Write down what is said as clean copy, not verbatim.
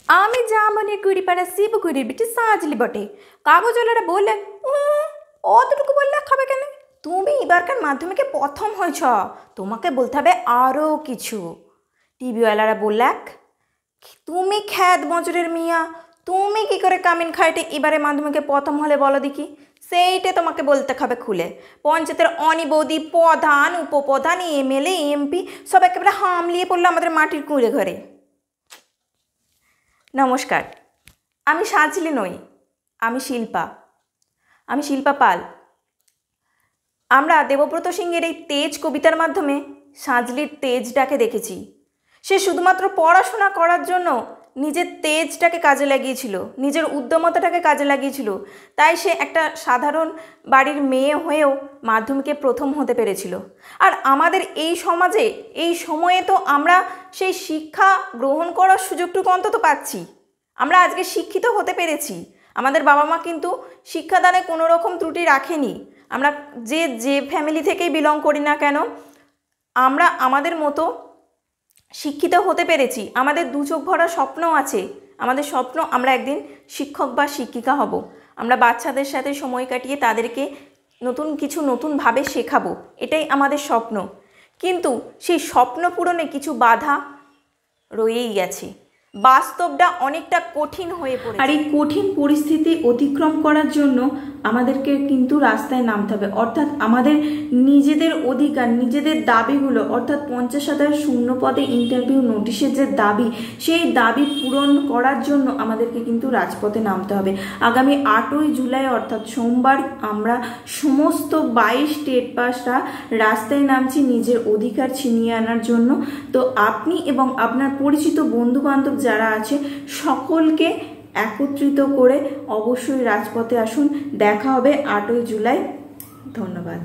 আমি জামনের কুড়িপাড়া শিবকুড়ির বিটি সাজলি বটে। কাগজওয়ালারা বললে অতটুকু বললে খাবে কেন? তুমি এবারকার মাধ্যমিকে প্রথম হয়েছ, তোমাকে বলতে হবে আরও কিছু। টিভিওয়ালারা বললেক তুমি খ্যাত মজুরের মিয়া, তুমি কি করে কামিন খাইটে এবারে মাধ্যমিকে প্রথম হলে বলো দেখি। সেইটা তোমাকে বলতে খাবে খুলে। পঞ্চায়েতের অনি বৌদি, প্রধান, উপপ্রধান, এমএলএ, এমপি সব একেবারে হামলিয়ে পড়লো আমাদের মাটির কুঁড়ে ঘরে। নমস্কার, আমি সাজলি নই, আমি শিল্পা পাল। আমরা দেবব্রত সিংয়ের এই তেজ কবিতার মাধ্যমে সাজলির তেজটাকে দেখেছি। সে শুধুমাত্র পড়াশোনা করার জন্য নিজের তেজটাকে কাজে লাগিয়েছিল, নিজের উদ্যমতাটাকে কাজে লাগিয়েছিল। তাই সে একটা সাধারণ বাড়ির মেয়ে হয়েও মাধ্যমিকে প্রথম হতে পেরেছিল। আর আমাদের এই সমাজে এই সময়ে তো আমরা সেই শিক্ষা গ্রহণ করার সুযোগটুকু অন্তত পাচ্ছি। আমরা আজকে শিক্ষিত হতে পেরেছি। আমাদের বাবা মা কিন্তু শিক্ষাদানে কোনো রকম ত্রুটি রাখেনি। আমরা যে ফ্যামিলি থেকেই বিলং করি না কেন, আমরা আমাদের মতো শিক্ষিত হতে পেরেছি। আমাদের দু চোখ ভরা স্বপ্ন আছে। আমাদের স্বপ্ন আমরা একদিন শিক্ষক বা শিক্ষিকা হব। আমরা বাচ্চাদের সাথে সময় কাটিয়ে তাদেরকে নতুনভাবে শেখাবো, এটাই আমাদের স্বপ্ন। কিন্তু সেই স্বপ্ন পূরণে কিছু বাধা রয়েই গেছে। বাস্তবটা অনেকটা কঠিন হয়ে পড়ে। আর এই কঠিন পরিস্থিতি অতিক্রম করার জন্য আমাদেরকে কিন্তু রাস্তায় নামতে হবে। অর্থাৎ আমাদের নিজেদের অধিকার, নিজেদের দাবিগুলো, অর্থাৎ 50,000 শূন্য পদে ইন্টারভিউ নোটিশের যে দাবি, সেই দাবি পূরণ করার জন্য আমাদেরকে কিন্তু রাজপথে নামতে হবে। আগামী 8ই জুলাই অর্থাৎ সোমবার আমরা সমস্ত 22 স্টেট পাসরা রাস্তায় নামছি নিজের অধিকার ছিনিয়ে আনার জন্য। তো আপনি এবং আপনার পরিচিত বন্ধু বান্ধব যারা আছে সকলকে একত্রিত করে অবশ্যই রাজপথে আসুন। দেখা হবে 8ই জুলাই। ধন্যবাদ।